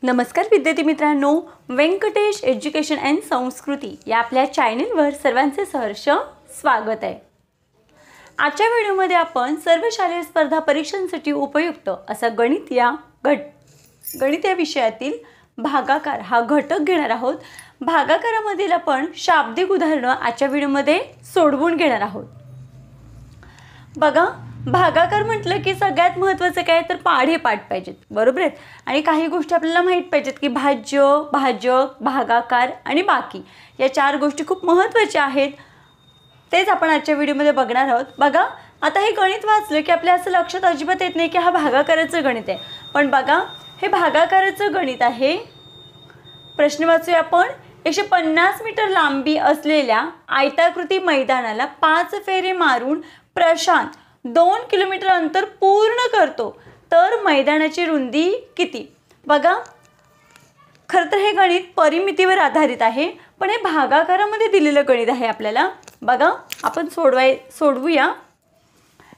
नमस्कार विद्यार्थी मित्रांनो, व्यंकटेश एज्युकेशन अँड संस्कृती या आपल्या चॅनलवर सर्वांचे सहर्ष स्वागत आहे। आजच्या व्हिडिओमध्ये आपण सर्व शालेय स्पर्धा परीक्षांसाठी उपयुक्त असा गणित या विषयातील भागाकार हा घटक घेणार आहोत। भागाकारामधील आपण शाब्दिक उदाहरण आजच्या व्हिडिओमध्ये सोडवून घेणार आहोत। बघा, भागाकार म्हटलं की सगळ्यात महत्त्वाचं काय तर पाढे पाठ पाहिजेत, बरोबर आहेत। आणि काही गोष्टी आपल्याला माहित पाहिजेत की भाज्य, भाजक, भागाकार आणि बाकी या चार गोष्टी खूप महत्त्वाच्या आहेत। तेच आपण आजच्या व्हिडिओमध्ये बघणार आहोत। बघा, आता हे गणित वाचलं की आपल्या असं लक्षात अजिबात येत नाही की हा भागाकाराचं गणित आहे, पण बघा हे भागाकाराचं गणित आहे। प्रश्न वाचूया आपण। 150 मीटर लांबी असलेल्या आयताकृती मैदानाला 5 फेरे मारून प्रशांत 2 किलोमीटर अंतर पूर्ण करतो, तर मैदानाची रुंदी किती? बघा, खरं तर हे गणित परिमितीवर आधारित आहे, पण हे भागाकारामध्ये दिलेलं गणित आहे आपल्याला। बघा, आपण सोडवूया।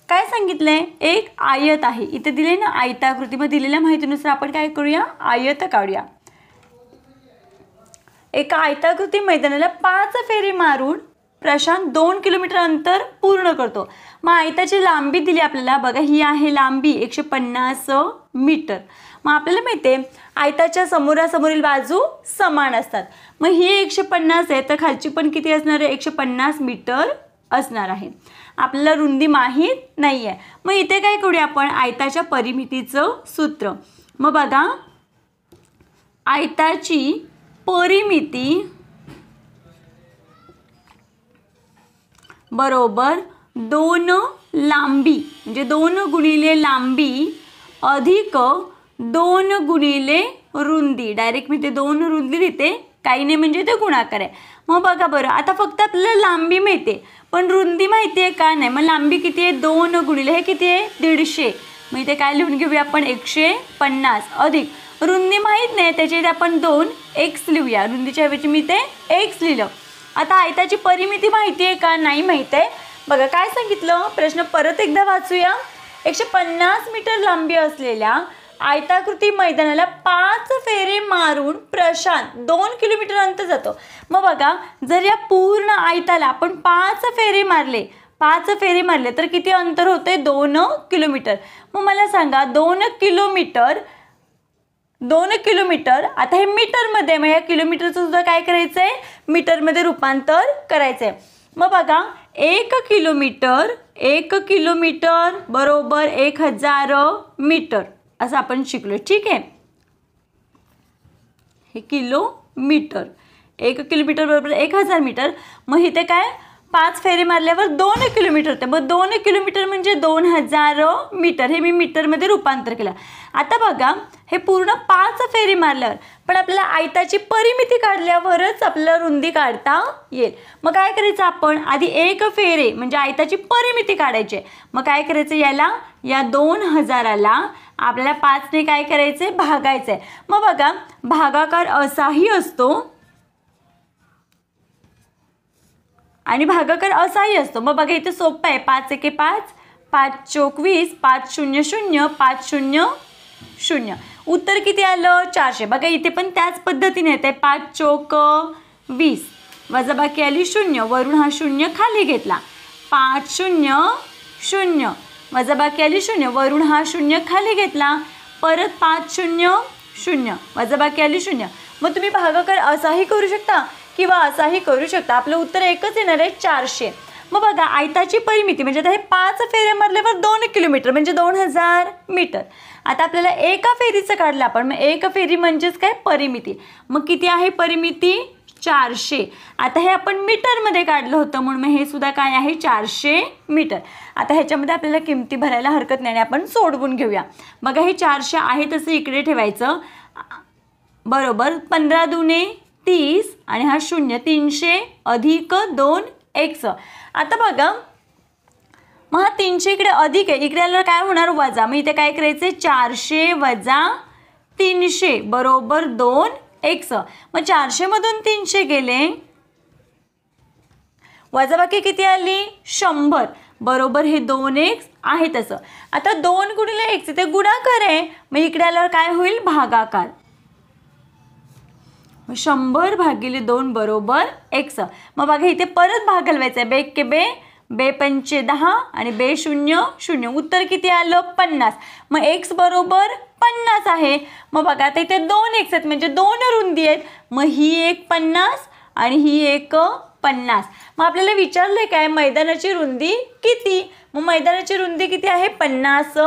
काय सांगितलंय? एक आयत आहे, इथे दिले ना आयताकृती, मग दिलेल्या माहितीनुसार आपण काय करूया, आयत काढूया। एका आयताकृती मैदानाला 5 फेरे मारून प्रशांत 2 किलोमीटर अंतर पूर्ण करतो। मग आयताची लांबी दिली आपल्याला, बघा ही आहे लांबी 150 मीटर। मग आपल्याला माहिती आहे आयताच्या समोरासमोरील बाजू समान असतात, मग ही 150 आहे तर खालची पण किती असणार आहे, 150 मीटर असणार आहे। आपल्याला रुंदी माहीत नाही आहे, मग इथे काय करूया आपण, आयताच्या परिमितीचं सूत्र। मग बघा, आयताची परिमिती बरोबर 2 लांबी, म्हणजे 2 गुणिले लांबी अधिक 2 गुणिले रुंदी। डायरेक्ट मी ते 2 रुंदी लिहिते, काही नाही म्हणजे ते गुणाकार आहे। मग बघा बरं, आता फक्त आपल्याला लांबी माहिती आहे पण रुंदी माहिती आहे का नाही? मग लांबी किती आहे, 2 गुणिले हे किती आहे, 150। मग इथे काय लिहून घेऊया आपण, 150 अधिक रुंदी माहीत नाही, त्याच्या इथे आपण 2x लिहूया। रुंदीच्या ऐवजी मी ते x लिहिलं। आता आयताची परिमिती माहिती आहे का नाही माहिती आहे? बघा काय सांगितलं, प्रश्न परत एकदा वाचूया। 150 मीटर लांबी असलेल्या आयताकृती मैदानाला 5 फेरे मारून प्रशांत 2 किलोमीटर अंतर जातो। मग बघा, जर या पूर्ण आयताला आपण 5 फेरे मारले तर किती अंतर होते, 2 किलोमीटर। मग मला सांगा 2 किलोमीटर आता हे मीटरमध्ये, मग या किलोमीटरचं सुद्धा काय करायचं आहे, मीटरमध्ये रूपांतर करायचं आहे। मग बघा 1 किलोमीटर बरोबर 1000 मीटर असं आपण शिकलो, ठीक आहे। हे किलोमीटर, 1 किलोमीटर बरोबर 1000 मीटर। मग इथे काय 5 फेरे मारल्यावर 2 किलोमीटर होते, मग 2 किलोमीटर म्हणजे 2000 मीटर, हे मी मीटरमध्ये रूपांतर केलं। आता बघा, हे पूर्ण 5 फेरे मारल्यावर पण आपल्याला आयताची परिमिती काढल्यावरच आपल्याला रुंदी काढता येईल। मग काय करायचं आपण, आधी 1 फेरे म्हणजे आयताची परिमिती काढायची। मग काय करायचं, या 2000ला आपल्याला 5 ने काय करायचे, भागायचे। मग बघा, भागाकार असाही असतो आणि भागाकार असाही असतो। मग बघा इथे सोपं आहे, 5 एके 5, 5 चोक 20, 5 शून्य 0, 5 शून्य 0। उत्तर किती आलं, 400। बघा इथे पण त्याच पद्धतीने येते, 5 चोक 20, वजाबाकी आली 0, वरून हा 0 खाली घेतला, 5 शून्य 0, वजाबाकी आली 0, वरून हा 0 खाली घेतला, परत 5 शून्य 0, वजाबाकी आली 0। मग तुम्ही भागाकार असाही करू शकता किंवा असाही करू शकता, आपलं उत्तर एकच येणार आहे, 400। मग बघा, आयताची परिमिती म्हणजे आता हे 5 फेऱ्या मारल्यावर 2 किलोमीटर म्हणजे 2000 मीटर। आता आपल्याला एका फेरीचं काढलं आपण, मग 1 फेरी म्हणजेच काय, परिमिती। मग किती आहे परिमिती, 400। आता हे आपण मीटरमध्ये काढलं होतं म्हणून मग हे सुद्धा काय आहे, 400 मीटर। आता ह्याच्यामध्ये आपल्याला किमती भरायला हरकत नाही, आपण सोडवून घेऊया। बघा हे 400 आहे तसं इकडे ठेवायचं, बरोबर 15 दुने 30 आणि हा 0, 300 अधिक 2x। आता बघा, मग हा 300 इकडे अधिक आहे, इकडे आल्यावर काय होणार, वजा। मग इथे काय करायचे, 400 वजा 300 बरोबर 2x। मग 400 मधून 300 गेले, वजाबाकी किती आली, 100 बरोबर हे 2x आहे तसं। आता 2 गुणिले x इथे गुणाकार आहे, मग इकडे आल्यावर काय होईल, भागाकार। 100 भागिले 2 बरोबर x. मग बघा इथे परत भाग घालवायचा आहे. 2 एक्के 2, 2 पंचे 10 आणि 2 शून्य 0. उत्तर किती आलं? 50. मग x बरोबर 50 आहे. मग बघा आता इथे 2 x आहेत म्हणजे 2 रुंदी आहेत. मग ही एक 50 आणि ही एक 50. मग आपल्याला विचारलंय काय मैदानाची रुंदी किती? मग मैदानाची रुंदी किती आहे? 50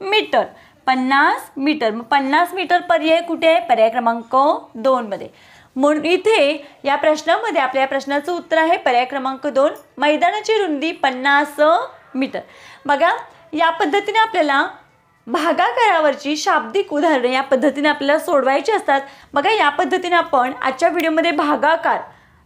मीटर. 50 मीटर. मग 50 मीटर पर्याय कुठे आहे? पर्याय क्रमांक 2 मध्ये. म्हणून इथे या प्रश्नामध्ये आपल्या या प्रश्नाचं उत्तर आहे पर्याय क्रमांक 2, मैदानाची रुंदी 50 मीटर. बघा या पद्धतीने आपल्याला भागाकारावरची शाब्दिक उदाहरणे या पद्धतीने आपल्याला सोडवायची असतात. बघा या पद्धतीने आपण आजच्या व्हिडिओमध्ये भागाकार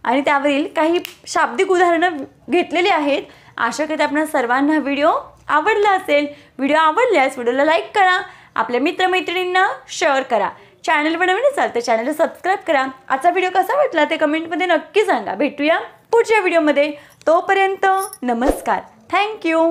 आणि त्यावरील काही शाब्दिक उदाहरणं घेतलेली आहेत. आशा करते आपल्या सर्वांना व्हिडिओ आवडला असेल. व्हिडिओ आवडल्यास व्हिडिओला लाईक करा, आपल्या मित्रमैत्रिणींना शेअर करा. चॅनलवर नवीन असाल तर चॅनलला सबस्क्राईब करा. आजचा व्हिडिओ कसा वाटला ते कमेंटमध्ये नक्की सांगा. भेटूया पुढच्या व्हिडिओमध्ये. तोपर्यंत नमस्कार. थँक्यू.